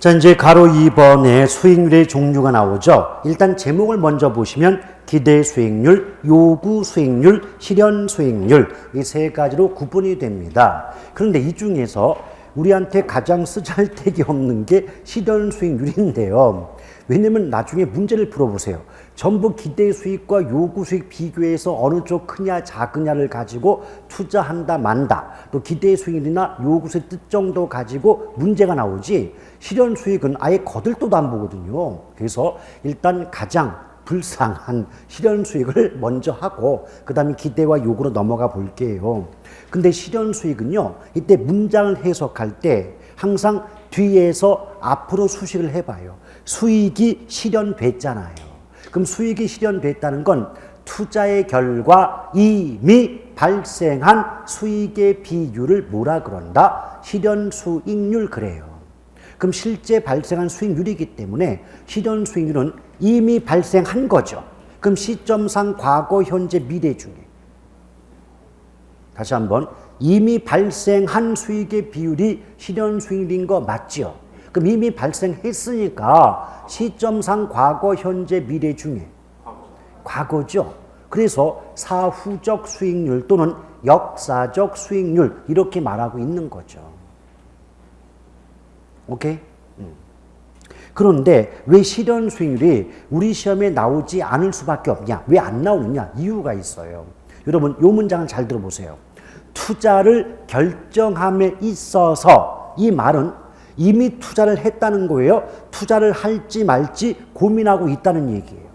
자, 이제 가로 2번에 수익률의 종류가 나오죠. 일단 제목을 먼저 보시면 기대 수익률, 요구 수익률, 실현 수익률 이 세 가지로 구분이 됩니다. 그런데 이 중에서 우리한테 가장 쓰잘데기 없는 게 실현 수익률인데요. 왜냐면 나중에 문제를 풀어보세요. 전부 기대 수익과 요구 수익 비교해서 어느 쪽 크냐 작으냐를 가지고 투자한다 만다, 또 기대 수익이나 요구 수익 뜻 정도 가지고 문제가 나오지 실현 수익은 아예 거들떠도 안 보거든요. 그래서 일단 가장 불쌍한 실현 수익을 먼저 하고 그 다음에 기대와 요구로 넘어가 볼게요. 근데 실현 수익은요, 이때 문장을 해석할 때 항상 뒤에서 앞으로 수식을 해봐요. 수익이 실현됐잖아요. 그럼 수익이 실현됐다는 건 투자의 결과 이미 발생한 수익의 비율을 뭐라 그런다? 실현 수익률 그래요. 그럼 실제 발생한 수익률이기 때문에 실현 수익률은 이미 발생한 거죠. 그럼 시점상 과거, 현재, 미래 중에 다시 한번 이미 발생한 수익의 비율이 실현 수익률인 거 맞죠? 그럼 이미 발생했으니까 시점상 과거, 현재, 미래 중에 과거죠. 그래서 사후적 수익률 또는 역사적 수익률 이렇게 말하고 있는 거죠. 오케이? 그런데 왜 실현 수익률이 우리 시험에 나오지 않을 수밖에 없냐? 왜 안 나오느냐? 이유가 있어요. 여러분, 이 문장을 잘 들어보세요. 투자를 결정함에 있어서 이 말은 이미 투자를 했다는 거예요. 투자를 할지 말지 고민하고 있다는 얘기예요.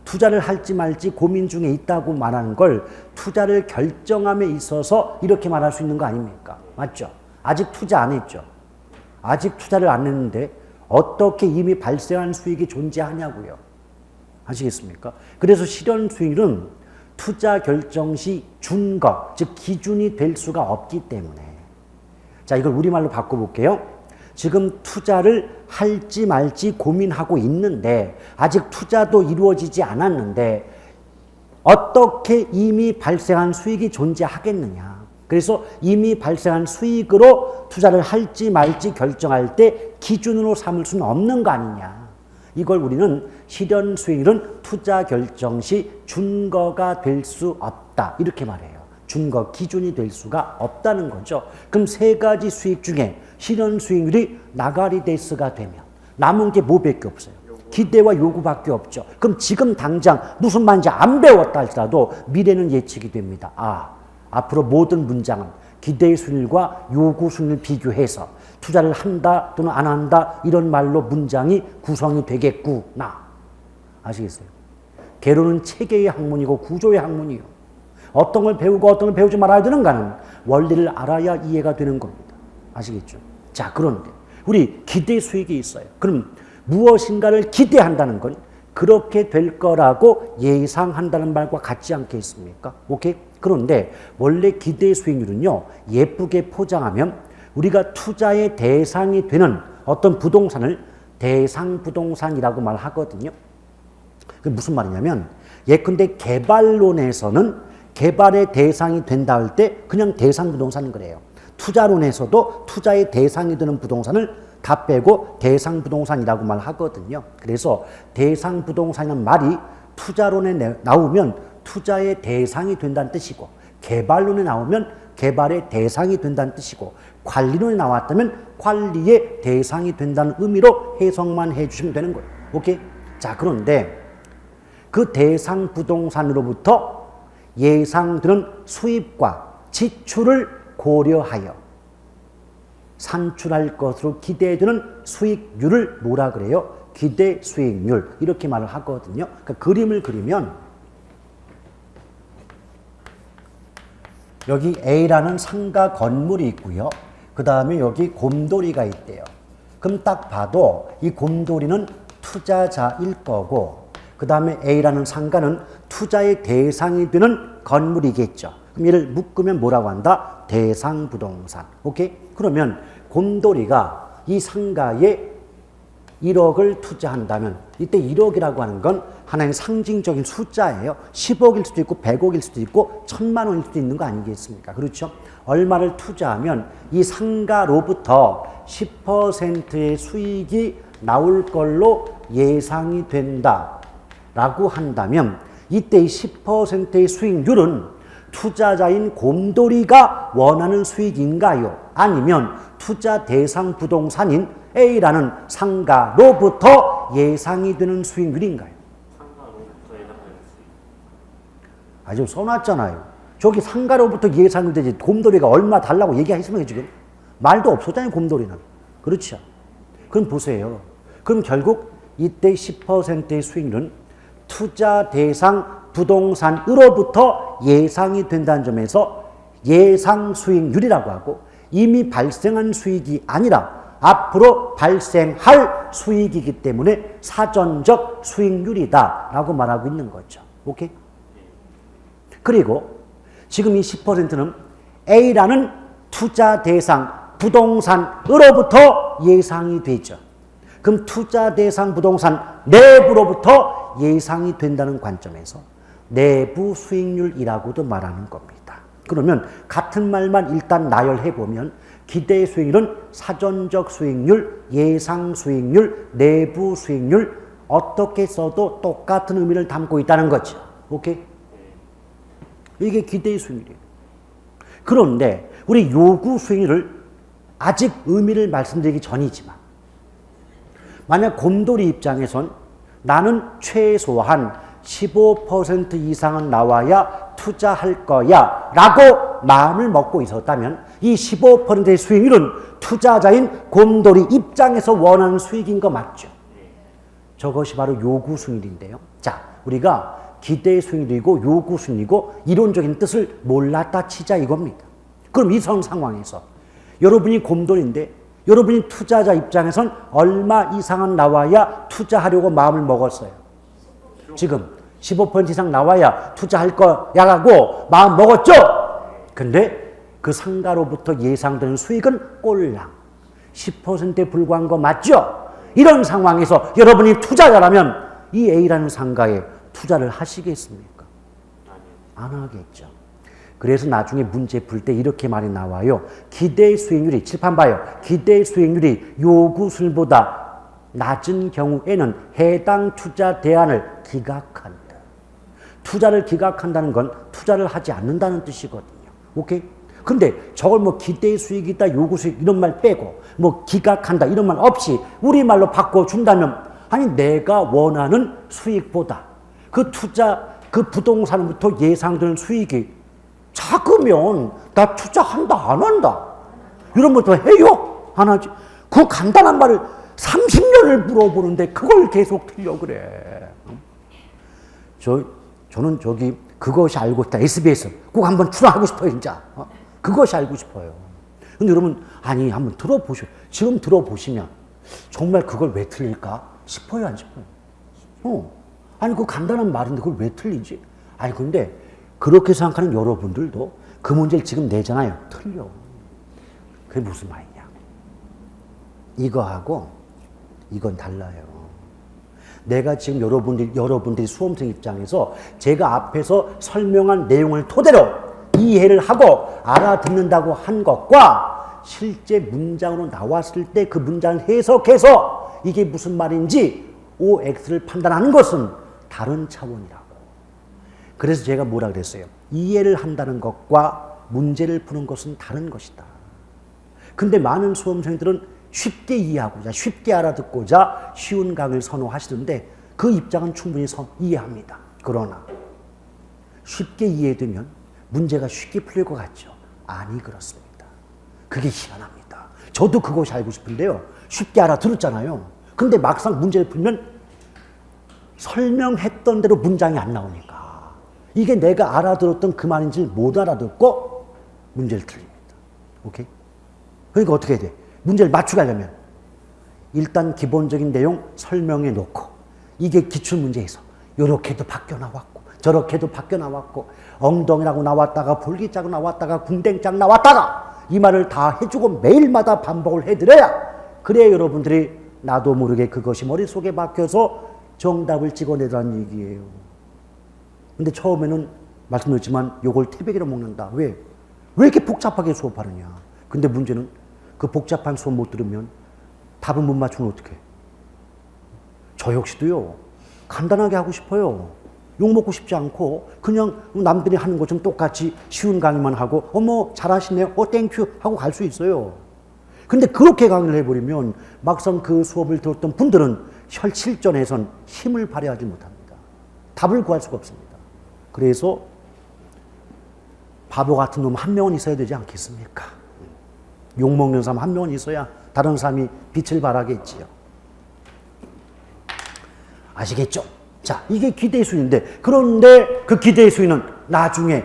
투자를 할지 말지 고민 중에 있다고 말하는 걸 투자를 결정함에 있어서 이렇게 말할 수 있는 거 아닙니까? 맞죠? 아직 투자 안 했죠. 아직 투자를 안 했는데 어떻게 이미 발생한 수익이 존재하냐고요. 아시겠습니까? 그래서 실현 수익은 투자 결정 시 준거, 즉 기준이 될 수가 없기 때문에. 자, 이걸 우리말로 바꿔볼게요. 지금 투자를 할지 말지 고민하고 있는데 아직 투자도 이루어지지 않았는데 어떻게 이미 발생한 수익이 존재하겠느냐. 그래서 이미 발생한 수익으로 투자를 할지 말지 결정할 때 기준으로 삼을 수는 없는 거 아니냐. 이걸 우리는 실현 수익률은 투자 결정 시 준거가 될 수 없다. 이렇게 말해요. 준거, 기준이 될 수가 없다는 거죠. 그럼 세 가지 수익 중에 실현 수익률이 나가리 데스가 되면 남은 게 뭐밖에 없어요? 기대와 요구밖에 없죠. 그럼 지금 당장 무슨 말인지 안 배웠다 할지라도 미래는 예측이 됩니다. 앞으로 모든 문장은 기대 수익률과 요구 수익률을 비교해서 투자를 한다 또는 안 한다 이런 말로 문장이 구성이 되겠구나. 아시겠어요? 개론은 체계의 학문이고 구조의 학문이요. 어떤 걸 배우고 어떤 걸 배우지 말아야 되는가는 원리를 알아야 이해가 되는 겁니다. 아시겠죠? 자, 그런데 우리 기대 수익이 있어요. 그럼 무엇인가를 기대한다는 건 그렇게 될 거라고 예상한다는 말과 같지 않겠습니까? 오케이? 그런데 원래 기대 수익률은요, 예쁘게 포장하면 우리가 투자의 대상이 되는 어떤 부동산을 대상 부동산이라고 말하거든요. 그게 무슨 말이냐면 예컨대 개발론에서는 개발의 대상이 된다 할 때 그냥 대상 부동산은 그래요. 투자론에서도 투자의 대상이 되는 부동산을 다 빼고 대상 부동산이라고 말하거든요. 그래서 대상 부동산이라는 말이 투자론에 나오면 투자의 대상이 된다는 뜻이고 개발론에 나오면 개발의 대상이 된다는 뜻이고 관리론에 나왔다면 관리의 대상이 된다는 의미로 해석만 해주시면 되는 거예요. 오케이? 자, 그런데 그 대상 부동산으로부터 예상되는 수입과 지출을 고려하여 산출할 것으로 기대되는 수익률을 뭐라 그래요? 기대 수익률 이렇게 말을 하거든요. 그러니까 그림을 그리면 여기 A라는 상가 건물이 있고요. 그 다음에 여기 곰돌이가 있대요. 그럼 딱 봐도 이 곰돌이는 투자자일 거고 그 다음에 A라는 상가는 투자의 대상이 되는 건물이겠죠. 그럼 얘를 묶으면 뭐라고 한다? 대상 부동산. 오케이? 그러면 곰돌이가 이 상가에 1억을 투자한다면 이때 1억이라고 하는 건 하나의 상징적인 숫자예요. 10억일 수도 있고 100억일 수도 있고 1000만 원일 수도 있는 거 아니겠습니까? 그렇죠? 얼마를 투자하면 이 상가로부터 10%의 수익이 나올 걸로 예상이 된다라고 한다면 이때 이 10%의 수익률은 투자자인 곰돌이가 원하는 수익인가요? 아니면 투자 대상 부동산인 A라는 상가로부터 예상이 되는 수익률인가요? 상가로부터 예상되는 수익. 아, 지금 써놨잖아요. 저기 상가로부터 예상이 되지. 곰돌이가 얼마 달라고 얘기하시면 지금 말도 없었잖아요. 곰돌이는. 그렇죠. 그럼 보세요. 그럼 결국 이때 10%의 수익률은 투자 대상 부동산으로부터 예상이 된다는 점에서 예상 수익률이라고 하고 이미 발생한 수익이 아니라 앞으로 발생할 수익이기 때문에 사전적 수익률이다라고 말하고 있는 거죠. 오케이? 그리고 지금 이 10%는 A라는 투자 대상 부동산으로부터 예상이 되죠. 그럼 투자 대상 부동산 내부로부터 예상이 된다는 관점에서 내부 수익률이라고도 말하는 겁니다. 그러면 같은 말만 일단 나열해 보면 기대 수익률은 사전적 수익률, 예상 수익률, 내부 수익률 어떻게 써도 똑같은 의미를 담고 있다는 거죠. 오케이? 이게 기대 수익률이에요. 그런데 우리 요구 수익률을 아직 의미를 말씀드리기 전이지만 만약 곰돌이 입장에선 나는 최소한 15% 이상은 나와야 투자할 거야 라고 마음을 먹고 있었다면 이 15%의 수익률은 투자자인 곰돌이 입장에서 원하는 수익인 거 맞죠? 저것이 바로 요구 수익률인데요. 자, 우리가 기대 수익률이고 요구 수익률이고 이론적인 뜻을 몰랐다 치자 이겁니다. 그럼 이 상황에서 여러분이 곰돌인데 여러분이 투자자 입장에선 얼마 이상은 나와야 투자하려고 마음을 먹었어요. 지금 15% 이상 나와야 투자할 거야라고 마음 먹었죠? 근데 그 상가로부터 예상되는 수익은 꼴랑 10%에 불과한 거 맞죠? 이런 상황에서 여러분이 투자자라면 이 A라는 상가에 투자를 하시겠습니까? 안 하겠죠. 그래서 나중에 문제 풀 때 이렇게 말이 나와요. 기대 수익률이, 칠판 봐요. 기대 수익률이 요구 수익률보다 낮은 경우에는 해당 투자 대안을 기각한다. 투자를 기각한다는 건 투자를 하지 않는다는 뜻이거든요. 오케이? 근데 저걸 뭐 기대 수익이다, 요구 수익 이런 말 빼고 뭐 기각한다 이런 말 없이 우리말로 바꿔준다면 아니 내가 원하는 수익보다 그 투자, 그 부동산부터 예상되는 수익이 작으면 나 투자한다 안 한다 이런 것도 해요? 안 하지. 그 간단한 말을 30년을 물어보는데 그걸 계속 틀려 그래. 저는 저기 그것이 알고 싶다. SBS 꼭 한번 출연하고 싶어요 진짜. 그것이 알고 싶어요. 근데 여러분 아니 한번 들어보셔. 지금 들어보시면 정말 그걸 왜 틀릴까 싶어요 안 싶어요? 아니 그 간단한 말인데 그걸 왜 틀리지? 아니 근데 그렇게 생각하는 여러분들도 그 문제를 지금 내잖아요. 틀려. 그게 무슨 말이냐. 이거하고 이건 달라요. 내가 지금 여러분들이 수험생 입장에서 제가 앞에서 설명한 내용을 토대로 이해를 하고 알아듣는다고 한 것과 실제 문장으로 나왔을 때 그 문장을 해석해서 이게 무슨 말인지 OX를 판단하는 것은 다른 차원이라고. 그래서 제가 뭐라 그랬어요? 이해를 한다는 것과 문제를 푸는 것은 다른 것이다. 근데 많은 수험생들은 쉽게 이해하고자 쉽게 알아듣고자 쉬운 강의를 선호하시던데 그 입장은 충분히 이해합니다. 그러나 쉽게 이해되면 문제가 쉽게 풀릴 것 같죠? 아니 그렇습니다. 그게 희한합니다. 저도 그것이 알고 싶은데요. 쉽게 알아들었잖아요. 근데 막상 문제를 풀면 설명했던 대로 문장이 안 나오니까 이게 내가 알아들었던 그 말인지 못 알아듣고 문제를 틀립니다. 오케이? 그러니까 어떻게 해야 돼? 문제를 맞추려면 일단 기본적인 내용 설명해 놓고 이게 기출문제에서 이렇게도 바뀌어 나왔고 저렇게도 바뀌어 나왔고 엉덩이라고 나왔다가 볼기자고 나왔다가 궁뎅짝 나왔다가 이 말을 다 해주고 매일마다 반복을 해드려야 그래야 여러분들이 나도 모르게 그것이 머릿속에 박혀서 정답을 찍어내라는 얘기예요. 근데 처음에는 말씀드렸지만 요걸 태백이로 먹는다. 왜? 왜 이렇게 복잡하게 수업하느냐. 근데 문제는 그 복잡한 수업 못 들으면 답은 못 맞추면 어떡해? 저 역시도요. 간단하게 하고 싶어요. 욕먹고 싶지 않고 그냥 남들이 하는 것처럼 똑같이 쉬운 강의만 하고 어머 잘하시네요. 땡큐 하고 갈 수 있어요. 근데 그렇게 강의를 해버리면 막상 그 수업을 들었던 분들은 실전에선 힘을 발휘하지 못합니다. 답을 구할 수가 없습니다. 그래서 바보 같은 놈 한 명은 있어야 되지 않겠습니까? 욕먹는 사람 한 명은 있어야 다른 사람이 빛을 발하겠지요. 아시겠죠? 자, 이게 기대의 수인데, 그런데 그 기대의 수인은 나중에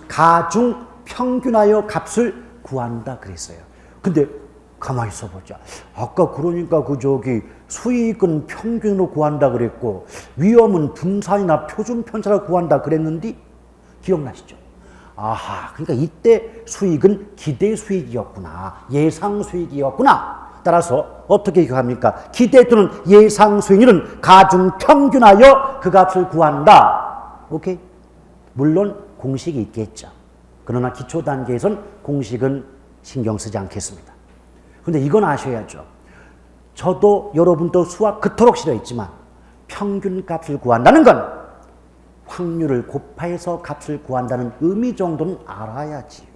가중 평균하여 값을 구한다 그랬어요. 근데 가만히 있어보자. 아까 그러니까 수익은 평균으로 구한다 그랬고 위험은 분산이나 표준 편차로 구한다 그랬는데 기억나시죠? 아하, 그러니까 이때 수익은 기대 수익이었구나. 예상 수익이었구나. 따라서 어떻게 기억합니까? 기대 또는 예상 수익률은 가중 평균하여 그 값을 구한다. 오케이? 물론 공식이 있겠죠. 그러나 기초 단계에선 공식은 신경 쓰지 않겠습니다. 근데 이건 아셔야죠. 저도 여러분도 수학 그토록 싫어했지만 평균 값을 구한다는 건 확률을 곱해서 값을 구한다는 의미 정도는 알아야지요.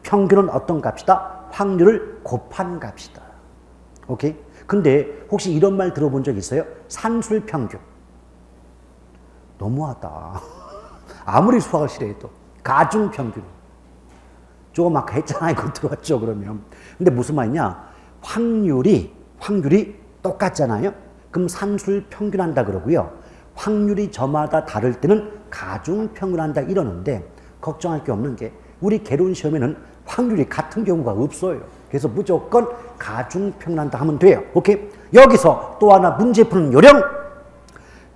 평균은 어떤 값이다? 확률을 곱한 값이다. 오케이? 근데 혹시 이런 말 들어본 적 있어요? 산술 평균. 너무하다. 아무리 수학을 싫어해도 가중 평균. 조금 아까 했잖아요. 그거 들어왔죠, 그러면. 근데 무슨 말이냐? 확률이 똑같잖아요. 그럼 산술 평균한다 그러고요. 확률이 저마다 다를 때는 가중 평균한다 이러는데 걱정할 게 없는 게 우리 개론 시험에는 확률이 같은 경우가 없어요. 그래서 무조건 가중 평균한다 하면 돼요. 오케이? 여기서 또 하나 문제 푸는 요령.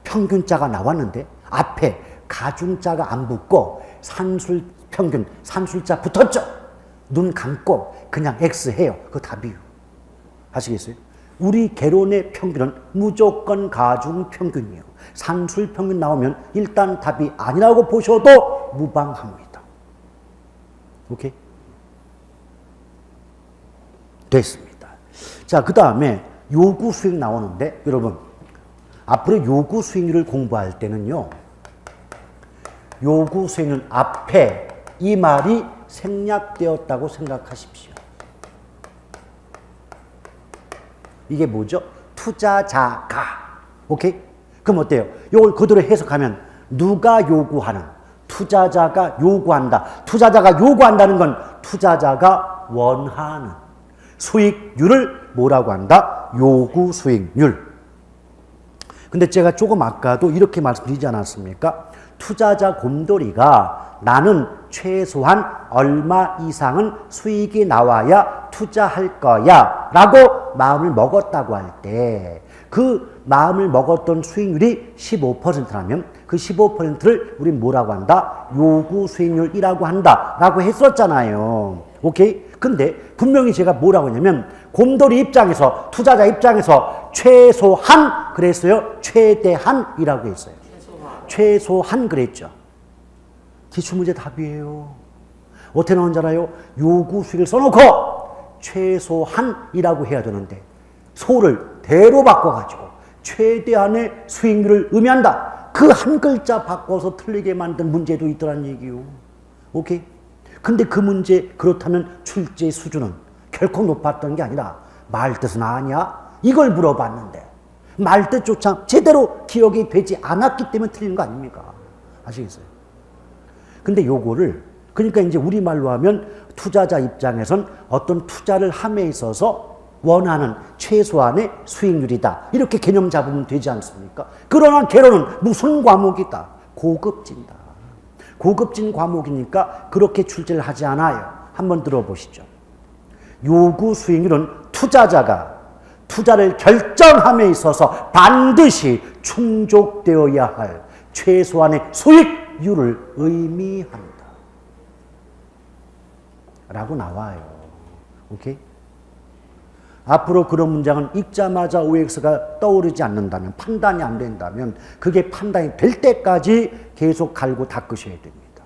평균자가 나왔는데 앞에 가중자가 안 붙고 산술 평균, 산술자 붙었죠? 눈 감고 그냥 X 해요. 그거 답이에요. 아시겠어요? 우리 개론의 평균은 무조건 가중 평균이에요. 산술 평균 나오면 일단 답이 아니라고 보셔도 무방합니다. 오케이? 됐습니다. 자, 그 다음에 요구 수익 나오는데 여러분 앞으로 요구 수익률을 공부할 때는요. 요구 수익률 앞에 이 말이 생략되었다고 생각하십시오. 이게 뭐죠? 투자자가. 오케이? 그럼 어때요? 이걸 그대로 해석하면 누가 요구하는, 투자자가 요구한다. 투자자가 요구한다는 건 투자자가 원하는 수익률을 뭐라고 한다? 요구 수익률. 근데 제가 조금 아까도 이렇게 말씀드리지 않았습니까? 투자자 곰돌이가 나는 최소한 얼마 이상은 수익이 나와야 투자할 거야 라고 마음을 먹었다고 할 때 그 마음을 먹었던 수익률이 15%라면 그 15%를 우리 뭐라고 한다? 요구 수익률이라고 한다 라고 했었잖아요. 오케이? 근데 분명히 제가 뭐라고 했냐면 곰돌이 입장에서, 투자자 입장에서 최소한 그랬어요? 최대한이라고 했어요. 최소한 그랬죠. 기출문제 답이에요. 어떻게 나온 줄 알아요? 요구 수익을 써놓고 최소한이라고 해야 되는데 소를 대로 바꿔가지고 최대한의 수익률을 의미한다. 그 한 글자 바꿔서 틀리게 만든 문제도 있더란 얘기요. 오케이? 근데 그 문제 그렇다면 출제 수준은 결코 높았던 게 아니라 말뜻은 아냐? 이걸 물어봤는데 말뜻조차 제대로 기억이 되지 않았기 때문에 틀린 거 아닙니까? 아시겠어요? 근데 요거를 그러니까 이제 우리말로 하면 투자자 입장에선 어떤 투자를 함에 있어서 원하는 최소한의 수익률이다. 이렇게 개념 잡으면 되지 않습니까? 그러나 개론은 무슨 과목이다? 고급진다. 고급진 과목이니까 그렇게 출제를 하지 않아요. 한번 들어보시죠. 요구 수익률은 투자자가 투자를 결정함에 있어서 반드시 충족되어야 할 최소한의 수익률을 의미한다. 라고 나와요. 오케이? 앞으로 그런 문장은 읽자마자 OX가 떠오르지 않는다면, 판단이 안 된다면 그게 판단이 될 때까지 계속 갈고 닦으셔야 됩니다.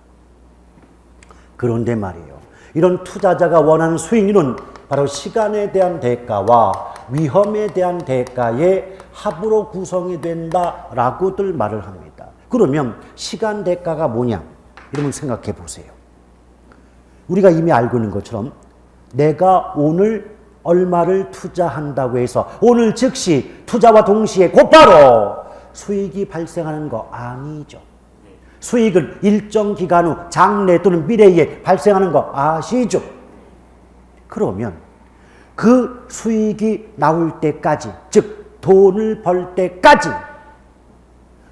그런데 말이에요. 이런 투자자가 원하는 수익률은 바로 시간에 대한 대가와 위험에 대한 대가의 합으로 구성이 된다라고들 말을 합니다. 그러면 시간 대가가 뭐냐? 이러면 생각해 보세요. 우리가 이미 알고 있는 것처럼 내가 오늘 얼마를 투자한다고 해서 오늘 즉시 투자와 동시에 곧바로 수익이 발생하는 거 아니죠. 수익은 일정 기간 후 장래 또는 미래에 발생하는 거 아시죠? 그러면 그 수익이 나올 때까지, 즉 돈을 벌 때까지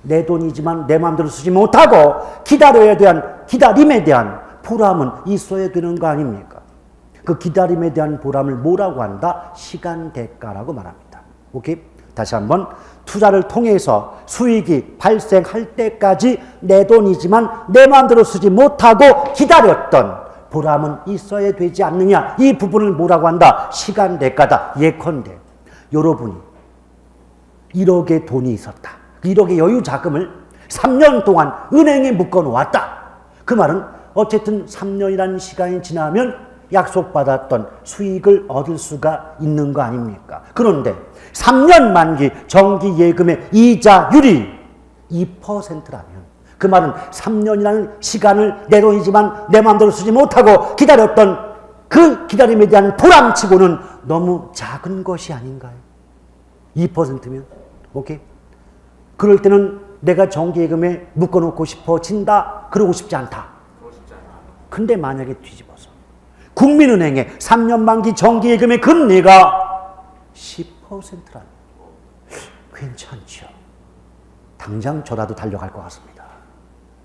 내 돈이지만 내 마음대로 쓰지 못하고 기다림에 대한 보람은 있어야 되는 거 아닙니까? 그 기다림에 대한 보람을 뭐라고 한다? 시간 대가라고 말합니다. 오케이? 다시 한번 투자를 통해서 수익이 발생할 때까지 내 돈이지만 내 마음대로 쓰지 못하고 기다렸던 보람은 있어야 되지 않느냐? 이 부분을 뭐라고 한다? 시간 대가다. 예컨대 여러분이 1억의 돈이 있었다. 1억의 여유 자금을 3년 동안 은행에 묶어 놓았다. 그 말은 어쨌든 3년이라는 시간이 지나면 약속받았던 수익을 얻을 수가 있는 거 아닙니까? 그런데 3년 만기 정기예금의 이자율이 2%라면 그 말은 3년이라는 시간을 내 돈이지만 내 마음대로 쓰지 못하고 기다렸던 그 기다림에 대한 보람치고는 너무 작은 것이 아닌가요? 2%면? 오케이? 그럴 때는 내가 정기예금에 묶어놓고 싶어진다? 그러고 싶지 않다. 근데 만약에 뒤집어서 국민은행의 3년 만기 정기예금의 금리가 10%라면 괜찮죠. 당장 저라도 달려갈 것 같습니다.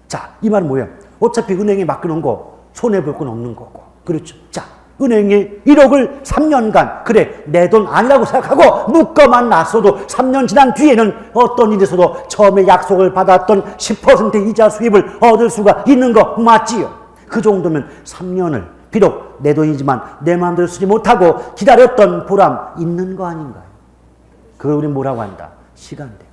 자, 이 말은 뭐예요? 어차피 은행에 맡겨놓은 거 손해볼 건 없는 거고. 그렇죠. 자, 은행에 1억을 3년간 그래 내 돈 아니라고 생각하고 묶어만 놨어도 3년 지난 뒤에는 어떤 일이 있어도 처음에 약속을 받았던 10% 이자 수입을 얻을 수가 있는 거 맞지요? 그 정도면 3년을 비록 내 돈이지만 내 마음대로 쓰지 못하고 기다렸던 보람 있는 거 아닌가요? 그걸 우리 뭐라고 한다? 시간 대가.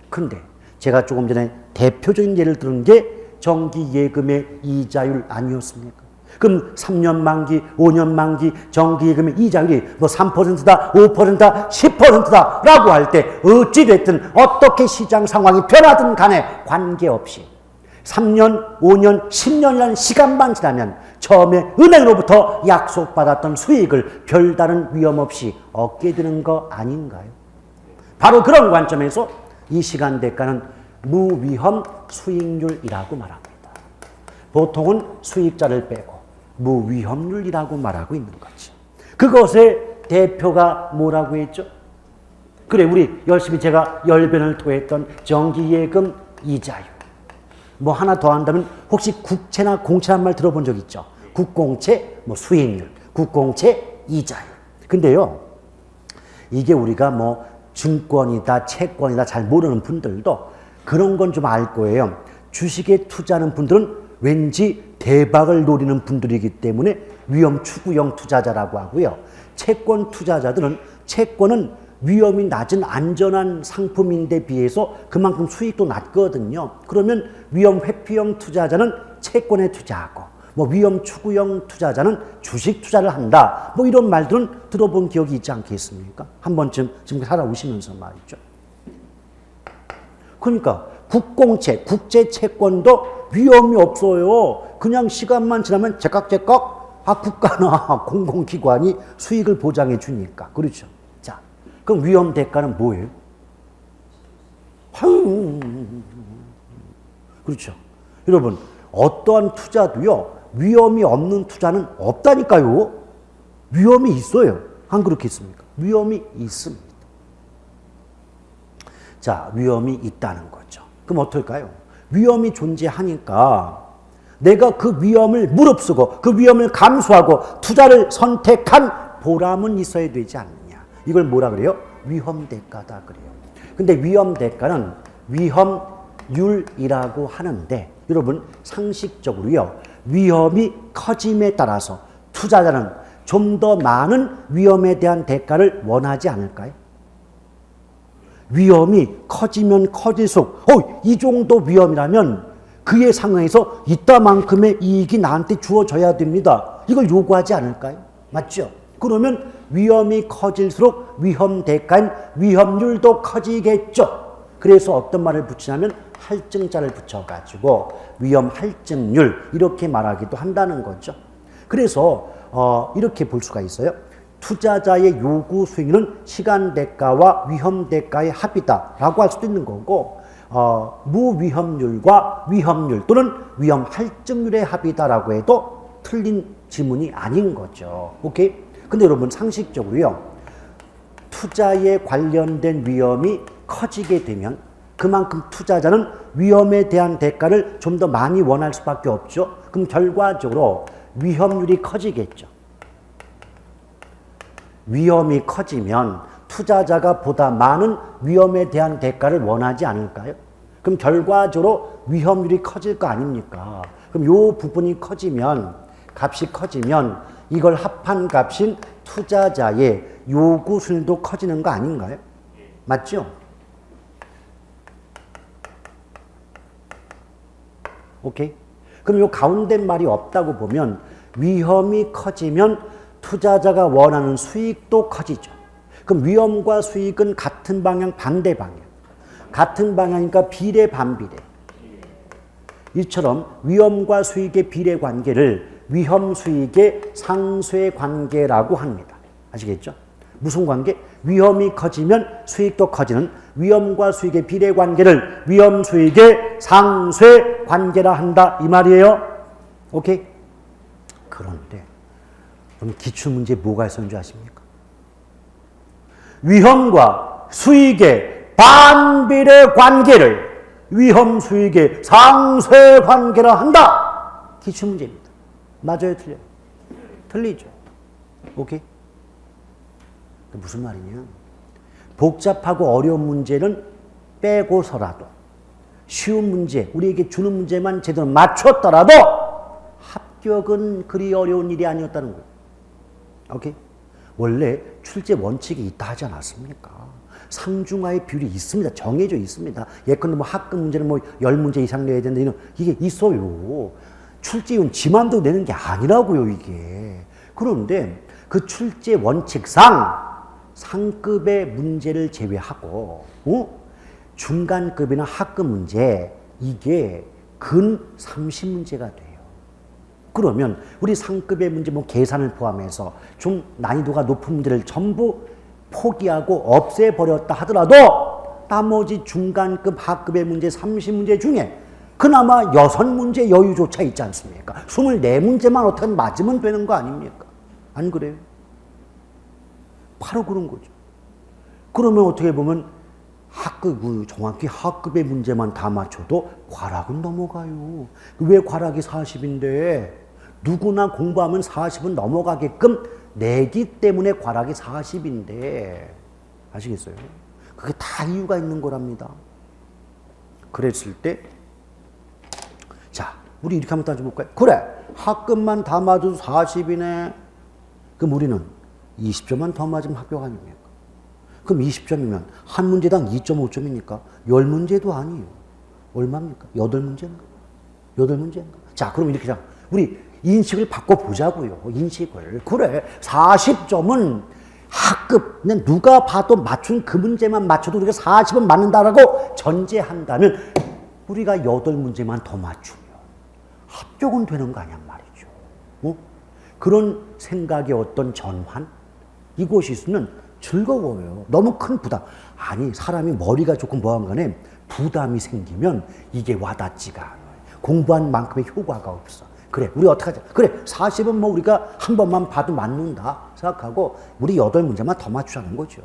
근데 제가 조금 전에 대표적인 예를 들은 게 정기예금의 이자율 아니었습니까? 그럼 3년 만기, 5년 만기 정기예금의 이자율이 뭐 3%다, 5%다, 10%다 라고 할 때 어찌됐든 어떻게 시장 상황이 변하든 간에 관계없이 3년, 5년, 10년이라는 시간만 지나면 처음에 은행으로부터 약속받았던 수익을 별다른 위험 없이 얻게 되는 거 아닌가요? 바로 그런 관점에서 이 시간 대가는 무위험 수익률이라고 말합니다. 보통은 수익자를 빼고 무위험률이라고 말하고 있는 거죠. 그것의 대표가 뭐라고 했죠? 그래, 우리 열심히 제가 열변을 토했던 정기예금 이자율. 뭐 하나 더 한다면 혹시 국채나 공채란 말 들어본 적 있죠? 국공채, 뭐 수익률, 국공채 이자율. 근데요, 이게 우리가 뭐 증권이다, 채권이다 잘 모르는 분들도 그런 건 좀 알 거예요. 주식에 투자하는 분들은 왠지 대박을 노리는 분들이기 때문에 위험 추구형 투자자라고 하고요. 채권 투자자들은 채권은 위험이 낮은 안전한 상품인데 비해서 그만큼 수익도 낮거든요. 그러면 위험 회피형 투자자는 채권에 투자하고 뭐 위험 추구형 투자자는 주식 투자를 한다. 뭐 이런 말들은 들어본 기억이 있지 않겠습니까? 한 번쯤 지금 살아오시면서 말이죠. 그러니까 국공채, 국제채권도 위험이 없어요. 그냥 시간만 지나면 제깍제깍 국가나 공공기관이 수익을 보장해 주니까. 그렇죠. 자, 그럼 위험 대가는 뭐예요? 그렇죠. 여러분, 어떠한 투자도요, 위험이 없는 투자는 없다니까요. 위험이 있어요. 안 그렇겠습니까? 위험이 있습니다. 자, 위험이 있다는 거죠. 그럼 어떨까요? 위험이 존재하니까 내가 그 위험을 무릅쓰고 그 위험을 감수하고 투자를 선택한 보람은 있어야 되지 않느냐. 이걸 뭐라 그래요? 위험 대가다 그래요. 근데 위험 대가는 위험률이라고 하는데 여러분 상식적으로요. 위험이 커짐에 따라서 투자자는 좀 더 많은 위험에 대한 대가를 원하지 않을까요? 위험이 커지면 커질수록 이 정도 위험이라면 그에 상응해서 이따만큼의 이익이 나한테 주어져야 됩니다. 이걸 요구하지 않을까요? 맞죠? 그러면 위험이 커질수록 위험 대가인 위험률도 커지겠죠. 그래서 어떤 말을 붙이냐면 할증자를 붙여가지고 위험 할증률 이렇게 말하기도 한다는 거죠. 그래서 이렇게 볼 수가 있어요. 투자자의 요구 수익률은 시간 대가와 위험 대가의 합이다라고 할 수도 있는 거고 무위험률과 위험률 또는 위험 할증률의 합이다라고 해도 틀린 지문이 아닌 거죠. 오케이? 근데 여러분 상식적으로요. 투자에 관련된 위험이 커지게 되면 그만큼 투자자는 위험에 대한 대가를 좀 더 많이 원할 수밖에 없죠. 그럼 결과적으로 위험률이 커지겠죠. 위험이 커지면 투자자가 보다 많은 위험에 대한 대가를 원하지 않을까요? 그럼 결과적으로 위험률이 커질 거 아닙니까? 그럼 요 부분이 커지면, 값이 커지면 이걸 합한 값인 투자자의 요구 수익도 커지는 거 아닌가요? 맞죠? 오케이? 그럼 요 가운데 말이 없다고 보면 위험이 커지면 투자자가 원하는 수익도 커지죠. 그럼 위험과 수익은 같은 방향, 반대 방향. 같은 방향이니까 비례, 반비례. 이처럼 위험과 수익의 비례 관계를 위험 수익의 상쇄 관계라고 합니다. 아시겠죠? 무슨 관계? 위험이 커지면 수익도 커지는 위험과 수익의 비례 관계를 위험 수익의 상쇄 관계라 한다 이 말이에요. 오케이? 그런데 그럼 기출문제에 뭐가 있었는지 아십니까? 위험과 수익의 반비례 관계를 위험 수익의 상쇄 관계라 한다. 기출문제입니다. 맞아요, 틀려요? 틀리죠. 오케이? 무슨 말이냐? 복잡하고 어려운 문제는 빼고서라도 쉬운 문제, 우리에게 주는 문제만 제대로 맞췄더라도 합격은 그리 어려운 일이 아니었다는 거예요. 오케이? 원래 출제 원칙이 있다 하지 않았습니까? 상중하의 비율이 있습니다. 정해져 있습니다. 예컨대 뭐 학급 문제는 뭐 10문제 이상 내야 된다. 이게 있어요. 출제위원 지 맘대로 내는 게 아니라고요, 이게. 그런데 그 출제 원칙상 상급의 문제를 제외하고 중간급이나 학급 문제 이게 근 30문제가 돼요. 그러면 우리 상급의 문제 뭐 계산을 포함해서 좀 난이도가 높은 문제를 전부 포기하고 없애버렸다 하더라도 나머지 중간급 하급의 문제 30문제 중에 그나마 6문제 여유조차 있지 않습니까? 24문제만 어떻게 맞으면 되는 거 아닙니까? 안 그래요? 바로 그런 거죠. 그러면 어떻게 보면 학급, 정확히 학급의 문제만 다 맞춰도 과락은 넘어가요. 왜 과락이 40인데 누구나 공부하면 40은 넘어가게끔 내기 때문에 과락이 40인데 아시겠어요? 그게 다 이유가 있는 거랍니다. 그랬을 때 자, 우리 이렇게 한번 따져볼까요? 그래, 학급만 다 맞아도 40이네. 그럼 우리는 20점만 더 맞으면 합격 아닙니까? 그럼 20점이면 한 문제당 2.5점이니까 10문제도 아니에요. 얼마입니까? 8문제인가? 8문제인가? 자, 그럼 이렇게 자, 우리 인식을 바꿔보자고요. 인식을. 그래, 40점은 학급, 누가 봐도 맞춘 그 문제만 맞춰도 우리가 40은 맞는다라고 전제한다면 우리가 8문제만 더 맞추면 합격은 되는 거 아니야 말이죠. 그런 생각의 어떤 전환? 이곳이 있으면 즐거워요. 너무 큰 부담. 아니, 사람이 머리가 조금 뭐한 간에 부담이 생기면 이게 와닿지가 않아요. 공부한 만큼의 효과가 없어. 그래, 우리 어떡하자. 그래, 40은 뭐 우리가 한 번만 봐도 맞는다 생각하고 우리 8문제만 더 맞추자는 거죠.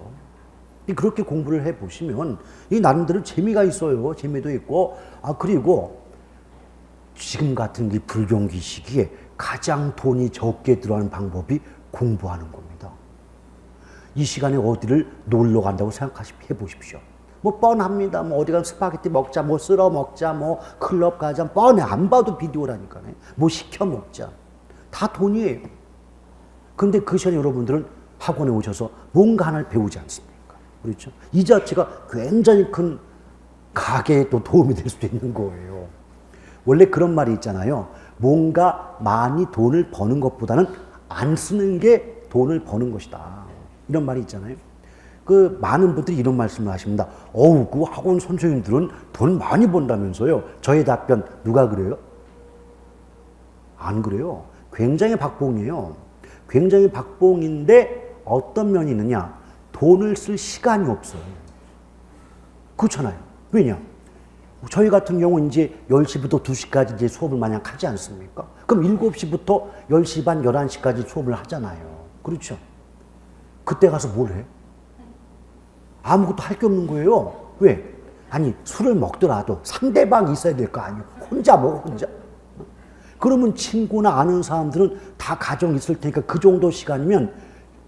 그렇게 공부를 해보시면 이 나름대로 재미가 있어요. 재미도 있고. 그리고 지금 같은 이 불경기 시기에 가장 돈이 적게 들어가는 방법이 공부하는 겁니다. 이 시간에 어디를 놀러 간다고 해보십시오. 뭐 뻔합니다. 뭐 어디 가서 스파게티 먹자, 뭐 쓸어 먹자, 뭐 클럽 가자. 뻔해. 안 봐도 비디오라니까요. 뭐 시켜 먹자. 다 돈이에요. 근데 그 시간에 여러분들은 학원에 오셔서 뭔가 하나를 배우지 않습니까? 그렇죠? 이 자체가 굉장히 큰 가게에 또 도움이 될 수도 있는 거예요. 원래 그런 말이 있잖아요. 뭔가 많이 돈을 버는 것보다는 안 쓰는 게 돈을 버는 것이다. 이런 말이 있잖아요. 그 많은 분들이 이런 말씀을 하십니다. 어우, 그 학원 선생님들은 돈 많이 번다면서요. 저의 답변, 누가 그래요? 안 그래요. 굉장히 박봉이에요. 굉장히 박봉인데 어떤 면이 있느냐? 돈을 쓸 시간이 없어요. 그렇잖아요. 왜냐? 저희 같은 경우는 이제 10시부터 2시까지 이제 수업을 만약 하지 않습니까? 그럼 7시부터 10시 반, 11시까지 수업을 하잖아요. 그렇죠? 그때 가서 뭘 해? 아무것도 할 게 없는 거예요. 왜? 아니, 술을 먹더라도 상대방이 있어야 될 거 아니에요. 혼자 먹어, 혼자. 그러면 친구나 아는 사람들은 다 가정이 있을 테니까 그 정도 시간이면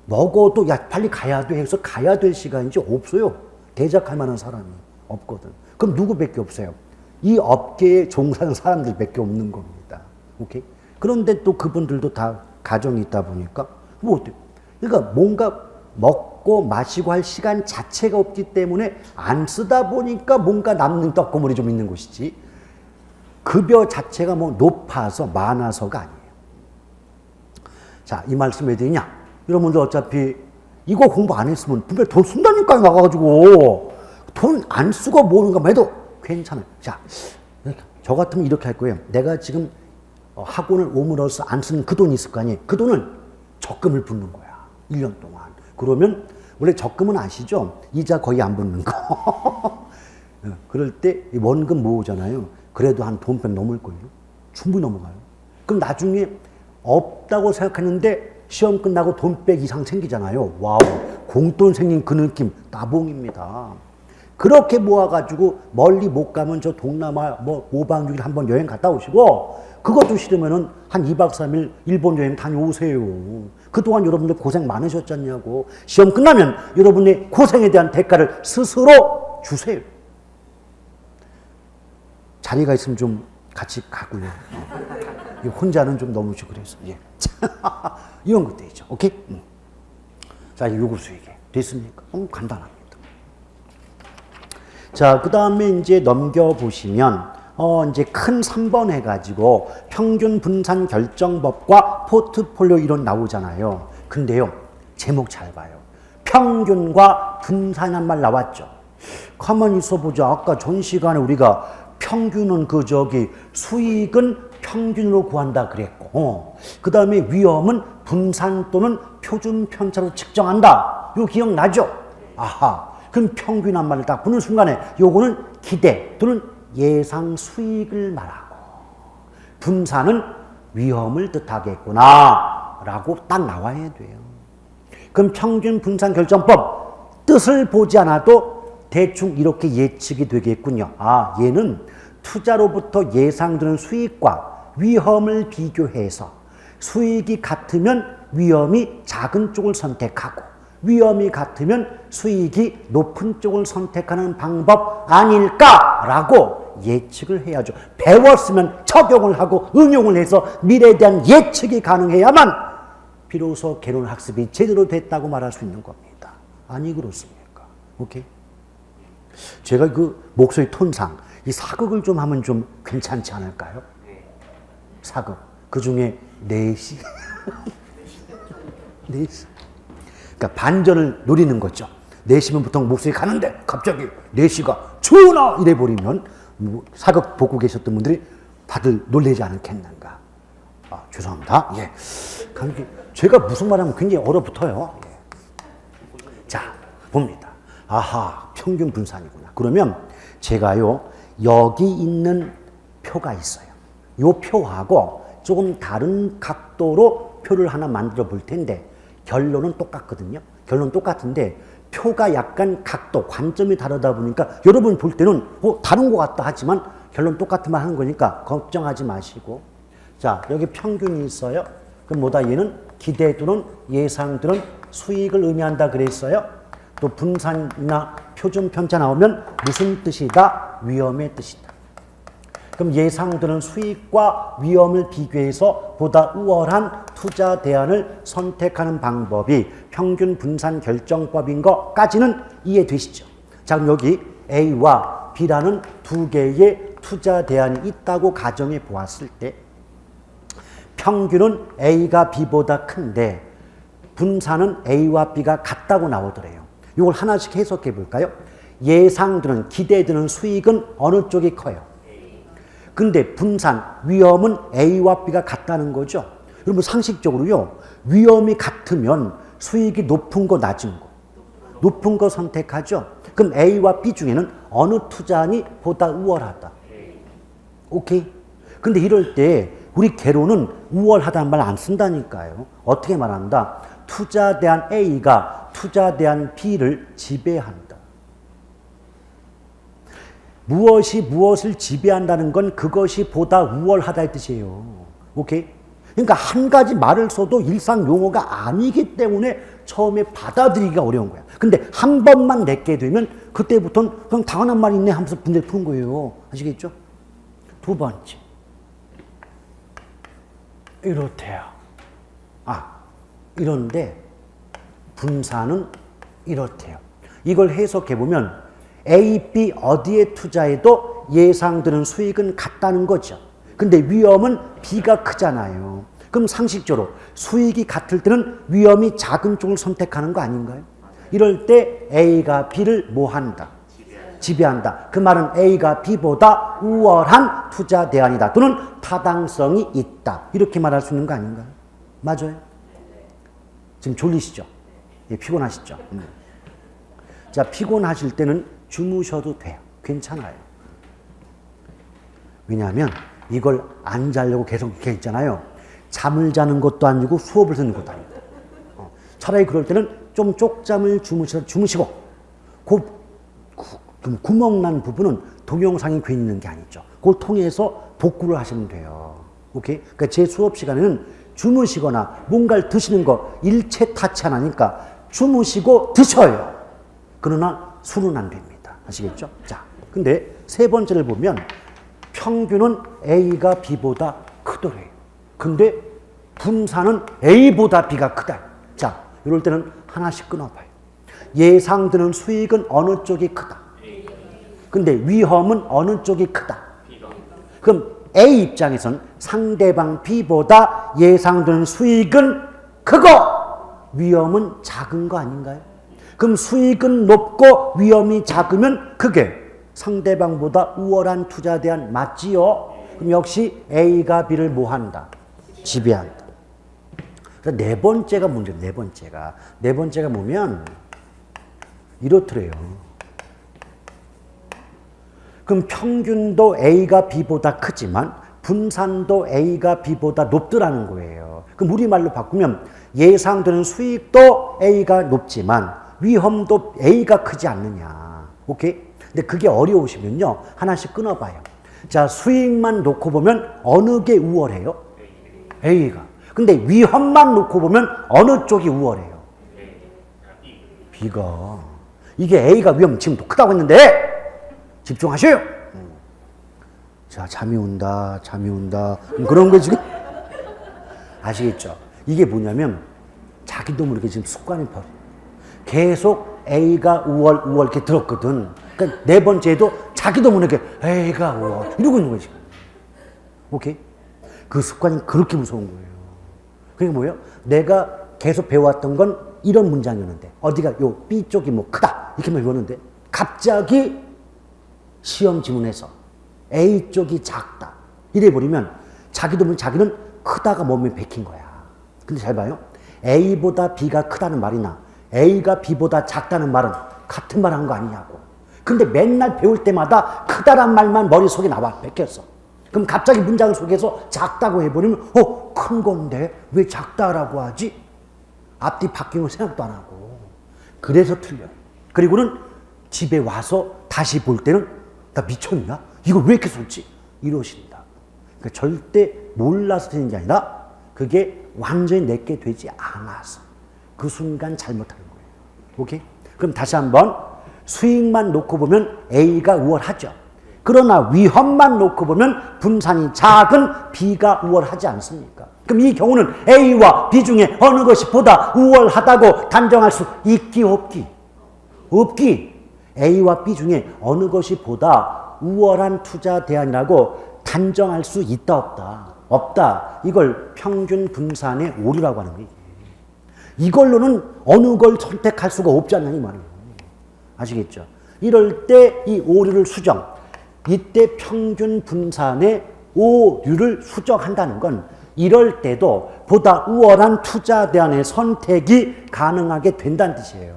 먹어도 야, 빨리 가야 돼 해서 가야 될 시간인지 없어요. 대적할 만한 사람이 없거든. 그럼 누구밖에 없어요? 이 업계에 종사하는 사람들밖에 없는 겁니다. 오케이? 그런데 또 그분들도 다 가정이 있다 보니까 뭐 어때요? 그러니까 뭔가 먹고 마시고 할 시간 자체가 없기 때문에 안 쓰다 보니까 뭔가 남는 떡고물이 좀 있는 것이지 급여 자체가 뭐 높아서 많아서가 아니에요. 자, 이 말씀 왜 드리냐? 여러분들 어차피 이거 공부 안 했으면 분명히 돈 쓴다니까요. 나가가지고 돈 안 쓰고 모르는가 해도 괜찮아요. 자, 저 같으면 이렇게 할 거예요. 내가 지금 학원을 오므로써 안 쓰는 그 돈이 있을 거 아니에요. 그 돈은 적금을 붓는 거야. 1년 동안. 그러면 원래 적금은 아시죠? 이자 거의 안 붙는 거. 그럴 때 원금 모으잖아요. 그래도 한 돈백 넘을걸요. 충분히 넘어가요. 그럼 나중에 없다고 생각했는데 시험 끝나고 돈백 이상 생기잖아요. 와우, 공돈 생긴 그 느낌 따봉입니다. 그렇게 모아가지고 멀리 못 가면 저 동남아 뭐 5박 6일 한번 여행 갔다 오시고 그것도 싫으면은 한 2박 3일 일본 여행 다녀오세요. 그동안 여러분들 고생 많으셨잖냐고. 시험 끝나면 여러분의 고생에 대한 대가를 스스로 주세요. 자리가 있으면 좀 같이 가고요. 혼자는 좀 너무 그래서. 예. 이런 것도 있죠. 오케이? 자, 요구 수익에 됐습니까? 간단합니다. 자, 그 다음에 이제 넘겨보시면, 이제 큰 3번 해가지고 평균 분산 결정법과 포트폴리오 이론 나오잖아요. 근데요, 제목 잘 봐요. 평균과 분산이란 말 나왔죠. 가만히 있어보자. 아까 전 시간에 우리가 평균은 수익은 평균으로 구한다 그랬고, 그 다음에 위험은 분산 또는 표준 편차로 측정한다. 이거 기억나죠? 아하. 그럼 평균한 말을 딱 보는 순간에 요거는 기대 또는 예상 수익을 말하고 분산은 위험을 뜻하겠구나 라고 딱 나와야 돼요. 그럼 평균 분산 결정법 뜻을 보지 않아도 대충 이렇게 예측이 되겠군요. 아, 얘는 투자로부터 예상되는 수익과 위험을 비교해서 수익이 같으면 위험이 작은 쪽을 선택하고 위험이 같으면 수익이 높은 쪽을 선택하는 방법 아닐까라고 예측을 해야죠. 배웠으면 적용을 하고 응용을 해서 미래에 대한 예측이 가능해야만 비로소 개론 학습이 제대로 됐다고 말할 수 있는 겁니다. 아니 그렇습니까? 오케이? 제가 그 목소리 톤상 이 사극을 좀 하면 좀 괜찮지 않을까요? 사극. 그 중에 4시. 4시. 그러니까 반전을 노리는 거죠. 4시면 보통 목소리 가는데 갑자기 4시가 전화 이래버리면 사극 보고 계셨던 분들이 다들 놀라지 않겠는가. 아, 죄송합니다. 예. 제가 무슨 말하면 굉장히 얼어붙어요. 예. 자, 봅니다. 아하, 평균 분산이구나. 그러면 제가요, 여기 있는 표가 있어요. 요 표하고 조금 다른 각도로 표를 하나 만들어 볼 텐데 결론은 똑같거든요. 결론은 똑같은데 표가 약간 각도, 관점이 다르다 보니까 여러분 볼 때는 다른 것 같다 하지만 결론 똑같으면 하는 거니까 걱정하지 마시고. 자, 여기 평균이 있어요. 그럼 뭐다? 얘는 기대 또는 예상 또는 수익을 의미한다 그랬어요. 또 분산이나 표준 편차 나오면 무슨 뜻이다? 위험의 뜻이다. 그럼 예상되는 수익과 위험을 비교해서 보다 우월한 투자 대안을 선택하는 방법이 평균 분산 결정법인 것까지는 이해되시죠? 자, 그럼 여기 A와 B라는 두 개의 투자 대안이 있다고 가정해 보았을 때 평균은 A가 B보다 큰데 분산은 A와 B가 같다고 나오더래요. 이걸 하나씩 해석해 볼까요? 예상되는, 기대되는 수익은 어느 쪽이 커요? 근데 분산, 위험은 A와 B가 같다는 거죠. 여러분 상식적으로요. 위험이 같으면 수익이 높은 거 낮은 거. 높은 거 선택하죠. 그럼 A와 B 중에는 어느 투자안이 보다 우월하다. 오케이? 근데 이럴 때 우리 개론은 우월하다는 말 안 쓴다니까요. 어떻게 말한다? 투자 대안 A가 투자 대안 B를 지배한다. 무엇이 무엇을 지배한다는 건 그것이 보다 우월하다의 뜻이에요. 오케이? 그러니까 한 가지 말을 써도 일상 용어가 아니기 때문에 처음에 받아들이기가 어려운 거야. 근데 한 번만 냈게 되면 그때부터는 그냥 당연한 말이 있네 하면서 문제를 푸는 거예요. 아시겠죠? 두 번째. 이렇대요. 이런데 분산은 이렇대요. 이걸 해석해보면 A, B 어디에 투자해도 예상되는 수익은 같다는 거죠. 근데 위험은 B가 크잖아요. 그럼 상식적으로 수익이 같을 때는 위험이 작은 쪽을 선택하는 거 아닌가요? 이럴 때 A가 B를 뭐 한다? 지배한다. 그 말은 A가 B보다 우월한 투자 대안이다. 또는 타당성이 있다. 이렇게 말할 수 있는 거 아닌가요? 맞아요? 지금 졸리시죠? 예, 피곤하시죠? 자, 피곤하실 때는 주무셔도 돼요. 괜찮아요. 왜냐하면 이걸 안 자려고 계속 이렇게 있잖아요. 잠을 자는 것도 아니고 수업을 듣는 것도 아니고. 차라리 그럴 때는 좀 쪽잠을 주무시고 그 구멍 난 부분은 동영상이 괜히 있는 게 아니죠. 그걸 통해서 복구를 하시면 돼요. 오케이? 그러니까 제 수업 시간에는 주무시거나 뭔가를 드시는 거 일체 타치 안 하니까 주무시고 드셔요. 그러나 술은 안 됩니다. 아시겠죠? 자, 근데 세 번째를 보면 평균은 A가 B보다 크더래요. 근데 분산은 A보다 B가 크다. 자, 이럴 때는 하나씩 끊어봐요. 예상되는 수익은 어느 쪽이 크다. 근데 위험은 어느 쪽이 크다. 그럼 A 입장에선 상대방 B보다 예상되는 수익은 크고 위험은 작은 거 아닌가요? 그럼 수익은 높고 위험이 작으면 그게 상대방보다 우월한 투자 대안 맞지요? 그럼 역시 A가 B를 뭐 한다? 지배한다. 그래서 네 번째가 문제예요. 네 번째가 뭐면 이렇더래요. 그럼 평균도 A가 B보다 크지만 분산도 A가 B보다 높더라는 거예요. 그럼 우리말로 바꾸면 예상되는 수익도 A가 높지만 위험도 A가 크지 않느냐. 오케이? 근데 그게 어려우시면요. 하나씩 끊어봐요. 자, 수익만 놓고 보면 어느 게 우월해요? A가. 근데 위험만 놓고 보면 어느 쪽이 우월해요? B가. 이게 A가 위험 지금 더 크다고 했는데 집중하셔요. 자, 잠이 온다. 그런 거 지금 아시겠죠? 이게 뭐냐면 자기도 모르게 지금 습관이 벌어. 계속 A가 우월 이렇게 들었거든. 그러니까 네 번째에도 자기도 모르게 A가 우월 이러고 있는 거지 지금. 오케이? 그 습관이 그렇게 무서운 거예요. 그게 뭐예요? 내가 계속 배워왔던 건 이런 문장이었는데 어디가 요 B 쪽이 뭐 크다 이렇게만 배웠는데 갑자기 시험 지문에서 A 쪽이 작다 이래 버리면 자기도 모르게 자기는 크다가 몸에 박힌 거야. 근데 잘 봐요. A보다 B가 크다는 말이나 A가 B보다 작다는 말은 같은 말 한 거 아니냐고. 근데 맨날 배울 때마다 크다란 말만 머릿속에 나와 뺏겼어. 그럼 갑자기 문장 속에서 작다고 해버리면 큰 건데 왜 작다라고 하지? 앞뒤 바뀐 거 생각도 안 하고. 그래서 틀려요. 그리고는 집에 와서 다시 볼 때는 나 미쳤나? 이거 왜 이렇게 썼지? 이러신다. 그러니까 절대 몰라서 되는 게 아니라 그게 완전히 내게 되지 않아서 그 순간 잘못하는 거예요. 오케이? 그럼 다시 한번 수익만 놓고 보면 A가 우월하죠. 그러나 위험만 놓고 보면 분산이 작은 B가 우월하지 않습니까? 그럼 이 경우는 A와 B 중에 어느 것이 보다 우월하다고 단정할 수 있기 없기? 없기. A와 B 중에 어느 것이 보다 우월한 투자 대안이라고 단정할 수 있다 없다? 없다. 이걸 평균 분산의 오류라고 하는 거예요. 이걸로는 어느 걸 선택할 수가 없지 않냐 이 말이에요. 아시겠죠? 이럴 때 이 오류를 수정, 이때 평균 분산의 오류를 수정한다는 건 이럴 때도 보다 우월한 투자 대안의 선택이 가능하게 된다는 뜻이에요.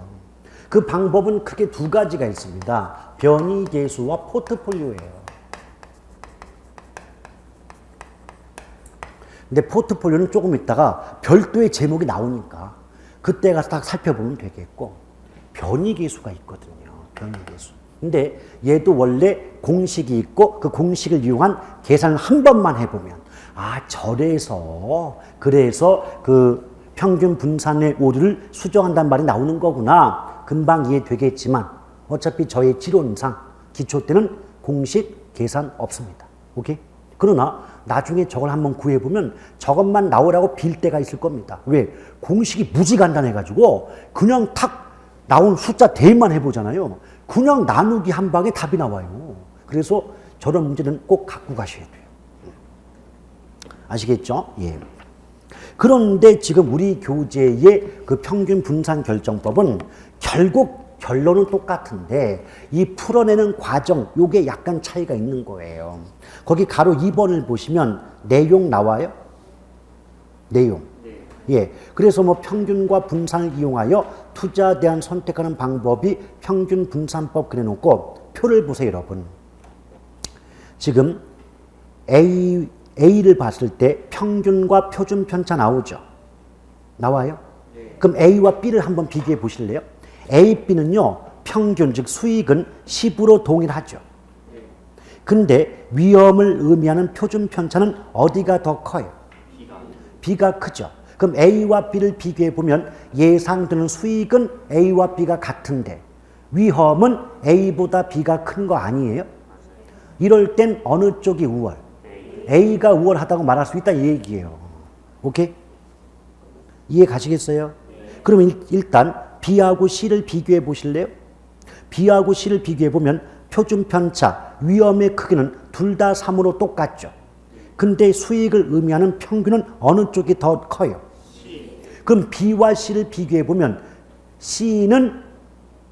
그 방법은 크게 두 가지가 있습니다. 변이계수와 포트폴리오예요. 근데 포트폴리오는 조금 있다가 별도의 제목이 나오니까 그때 가서 딱 살펴보면 되겠고, 변이계수가 있거든요. 변이계수. 근데 얘도 원래 공식이 있고 그 공식을 이용한 계산을 한 번만 해보면 그래서 그 평균 분산의 오류를 수정한다는 말이 나오는 거구나. 금방 이해되겠지만 어차피 저의 지론상 기초 때는 공식 계산 없습니다. 오케이? 그러나 나중에 저걸 한번 구해보면 저것만 나오라고 빌 때가 있을 겁니다. 왜? 공식이 무지 간단해가지고 그냥 탁 나온 숫자 대입만 해보잖아요. 그냥 나누기 한 방에 답이 나와요. 그래서 저런 문제는 꼭 갖고 가셔야 돼요. 아시겠죠? 예. 그런데 지금 우리 교재의 그 평균 분산 결정법은 결국 결론은 똑같은데 이 풀어내는 과정, 요게 약간 차이가 있는 거예요. 거기 가로 2번을 보시면 내용 나와요? 내용. 예. 그래서 뭐 평균과 분산을 이용하여 투자 대안 선택하는 방법이 평균 분산법 그래놓고 표를 보세요, 여러분. 지금 A를 봤을 때 평균과 표준 편차 나오죠? 나와요? 네. 그럼 A와 B를 한번 비교해 보실래요? A, B는요, 평균, 즉 수익은 10으로 동일하죠. 네. 근데 위험을 의미하는 표준 편차는 어디가 더 커요? B가 크죠. 그럼 A와 B를 비교해 보면 예상되는 수익은 A와 B가 같은데 위험은 A보다 B가 큰 거 아니에요? 이럴 땐 어느 쪽이 우월? A가 우월하다고 말할 수 있다 이 얘기예요. 오케이? 이해 가시겠어요? 그럼 일단 B하고 C를 비교해 보실래요? B하고 C를 비교해 보면 표준 편차, 위험의 크기는 둘 다 3으로 똑같죠. 근데 수익을 의미하는 평균은 어느 쪽이 더 커요? 그럼 B와 C를 비교해 보면 C는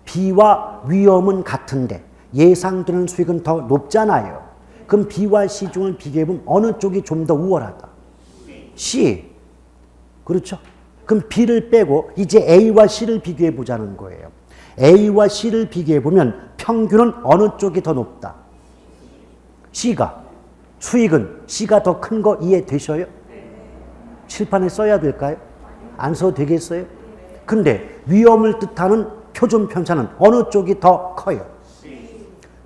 B와 위험은 같은데 예상되는 수익은 더 높잖아요. 그럼 B와 C 중을 비교해 보면 어느 쪽이 좀 더 우월하다? C. 그렇죠? 그럼 B를 빼고 이제 A와 C를 비교해 보자는 거예요. A와 C를 비교해 보면 평균은 어느 쪽이 더 높다? C가. 수익은 C가 더 큰 거 이해되셔요? 칠판에 써야 될까요? 안 써도 되겠어요? 근데 위험을 뜻하는 표준 편차는 어느 쪽이 더 커요?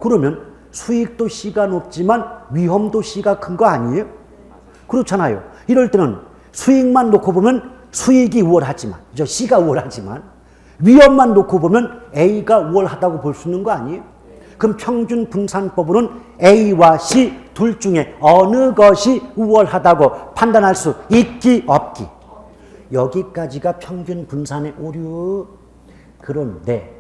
그러면 수익도 C가 높지만 위험도 C가 큰 거 아니에요? 그렇잖아요. 이럴 때는 수익만 놓고 보면 수익이 우월하지만, C가 우월하지만 위험만 놓고 보면 A가 우월하다고 볼 수 있는 거 아니에요? 그럼 평균 분산법으로는 A와 C 둘 중에 어느 것이 우월하다고 판단할 수 있기 없기? 여기까지가 평균 분산의 오류. 그런데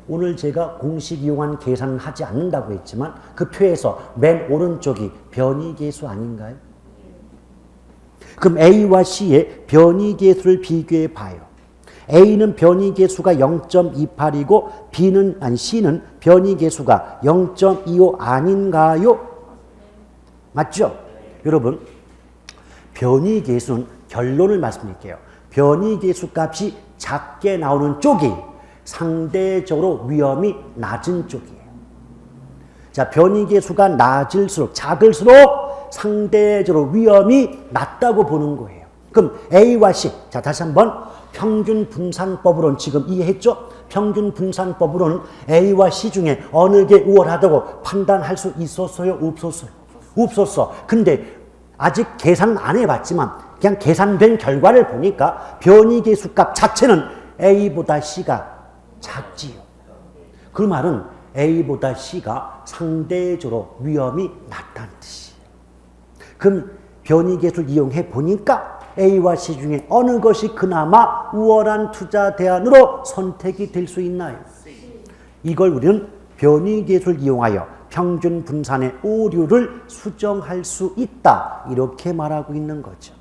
오늘 제가 공식 이용한 계산은 하지 않는다고 했지만 그 표에서 맨 오른쪽이 변이계수 아닌가요? 그럼 A와 C의 변이계수를 비교해 봐요. A는 변이계수가 0.28이고 C는 변이계수가 0.25 아닌가요? 맞죠? 여러분, 변이계수는 결론을 말씀드릴게요. 변이계수 값이 작게 나오는 쪽이 상대적으로 위험이 낮은 쪽이에요. 자, 변이계수가 작을수록 상대적으로 위험이 낮다고 보는 거예요. 그럼 A와 C, 자 다시 한번 평균 분산법으로는 지금 이해했죠? 평균 분산법으로는 A와 C 중에 어느 게 우월하다고 판단할 수 있었어요? 없었어요? 없었어. 근데 아직 계산은 안 해봤지만 그냥 계산된 결과를 보니까 변이계수 값 자체는 A보다 C가 작지요. 그 말은 A보다 C가 상대적으로 위험이 낮다는 뜻이에요. 그럼 변이계수를 이용해 보니까 A와 C 중에 어느 것이 그나마 우월한 투자 대안으로 선택이 될 수 있나요? 이걸 우리는 변이계수를 이용하여 평균 분산의 오류를 수정할 수 있다. 이렇게 말하고 있는 거죠.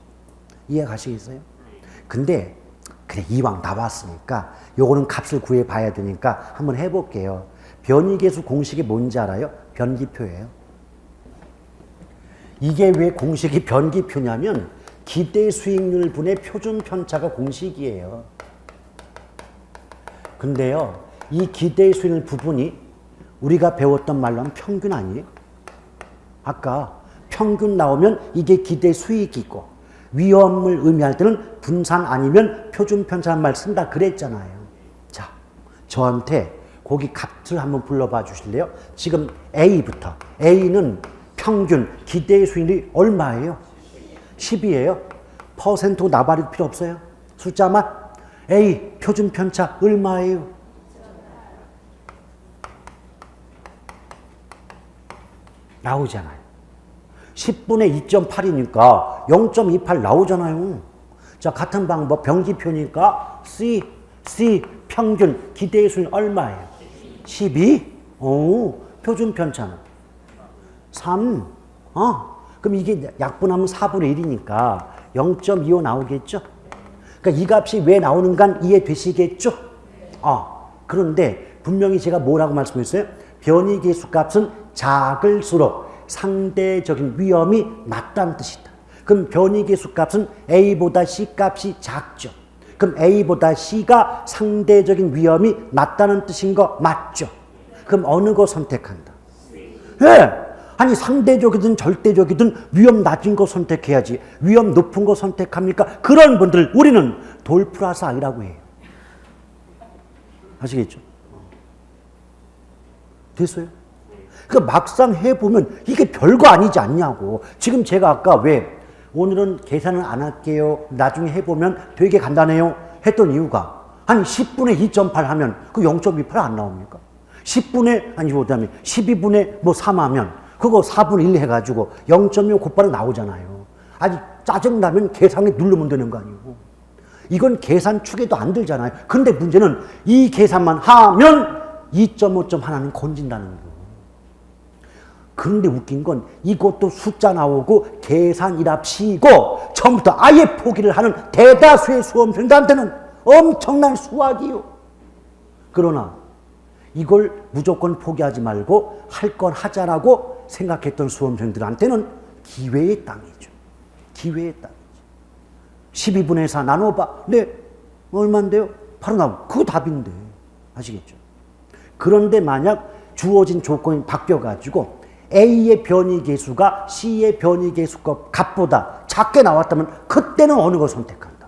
이해 가시겠어요? 근데 그래 이왕 나왔으니까 요거는 값을 구해 봐야 되니까 한번 해볼게요. 변이계수 공식이 뭔지 알아요? 변기표예요. 이게 왜 공식이 변기표냐면 기대 수익률 분의 표준 편차가 공식이에요. 근데요, 이 기대 수익률 부분이 우리가 배웠던 말로 하면 평균 아니에요? 아까 평균 나오면 이게 기대 수익이고 위험을 의미할 때는 분산 아니면 표준 편차란 말 쓴다 그랬잖아요. 자, 저한테 거기 값을 한번 불러봐 주실래요? 지금 A부터. A는 평균 기대 수익률이 얼마예요? 10이에요. 퍼센트 나발이 필요 없어요. 숫자만. A 표준 편차 얼마예요? 나오잖아요. 10분의 2.8이니까 0.28 나오잖아요. 자, 같은 방법 변기표니까 C 평균 기대 수익률 얼마예요? 12? 오, 표준 편차는 3. 그럼 이게 약분하면 4분의 1이니까 0.25 나오겠죠? 그러니까 이 값이 왜 나오는간 이해되시겠죠? 그런데 분명히 제가 뭐라고 말씀했어요? 변이계수 값은 작을수록 상대적인 위험이 낮다는 뜻이다. 그럼 변이계수 값은 A보다 C 값이 작죠. 그럼 A보다 C가 상대적인 위험이 낮다는 뜻인 거 맞죠? 그럼 어느 거 선택한다? 예. 아니 상대적이든 절대적이든 위험 낮은 거 선택해야지 위험 높은 거 선택합니까? 그런 분들 우리는 돌 플러스 I라고 해요. 아시겠죠? 됐어요? 그러니까 막상 해보면 이게 별거 아니지 않냐고. 지금 제가 아까 왜 오늘은 계산을 안 할게요. 나중에 해보면 되게 간단해요. 했던 이유가 아니 10분의 2.8 하면 그 0.28 안 나옵니까? 10분의 아니 그다음에 12분의 뭐 3 하면 그거 4분의 1 해가지고 0.25 곧바로 나오잖아요. 아니 짜증나면 계산에 누르면 되는 거 아니고. 이건 계산 축에도 안 들잖아요. 근데 문제는 이 계산만 하면 2.5점 하나는 건진다는 거. 그런데 웃긴 건 이것도 숫자 나오고 계산이랍시고 처음부터 아예 포기를 하는 대다수의 수험생들한테는 엄청난 수학이요. 그러나 이걸 무조건 포기하지 말고 할 건 하자라고 생각했던 수험생들한테는 기회의 땅이죠. 기회의 땅이죠. 12분의 4 나눠봐. 네, 얼마인데요? 바로 나오고. 그거 답인데. 아시겠죠? 그런데 만약 주어진 조건이 바뀌어가지고 A의 변이계수가 C의 변이계수 값보다 작게 나왔다면 그때는 어느 걸 선택한다?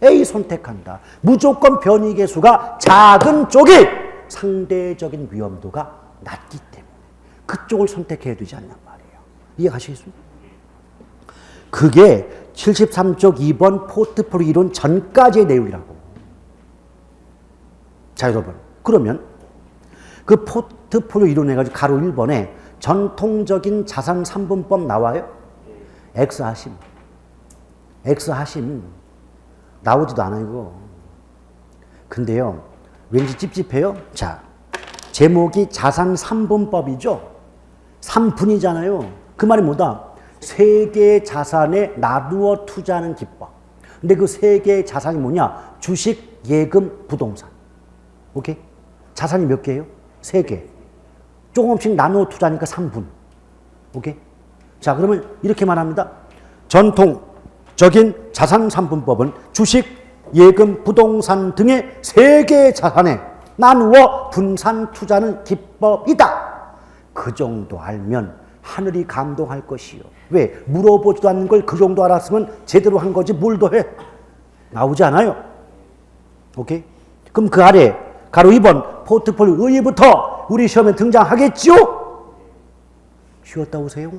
A 선택한다. 무조건 변이계수가 작은 쪽이 상대적인 위험도가 낮기 때문에 그쪽을 선택해야 되지 않냔 말이에요. 이해가시겠습니까? 그게 73쪽 2번 포트폴리오 이론 전까지의 내용이라고. 자, 여러분. 그러면 그 포트폴리오 이론해가지고 가로 1번에 전통적인 자산 3분법 나와요? X 하심. 나오지도 않아요, 이거. 근데요, 왠지 찝찝해요? 자, 제목이 자산 3분법이죠? 3분이잖아요. 그 말이 뭐다? 세 개의 자산에 나누어 투자하는 기법. 근데 그 세 개의 자산이 뭐냐? 주식, 예금, 부동산. 오케이? 자산이 몇 개예요? 세 개. 조금씩 나누어 투자하니까 3분. 오케이? 자, 그러면 이렇게 말합니다. 전통적인 자산 3분법은 주식, 예금, 부동산 등의 세 개의 자산에 나누어 분산 투자하는 기법이다. 그 정도 알면 하늘이 감동할 것이요. 왜? 물어보지도 않는 걸 그 정도 알았으면 제대로 한 거지 뭘 더 해? 나오지 않아요. 오케이? 그럼 그 아래 가로 2번 포트폴리오 의의부터 우리 시험에 등장하겠지요? 쉬웠다 오세요.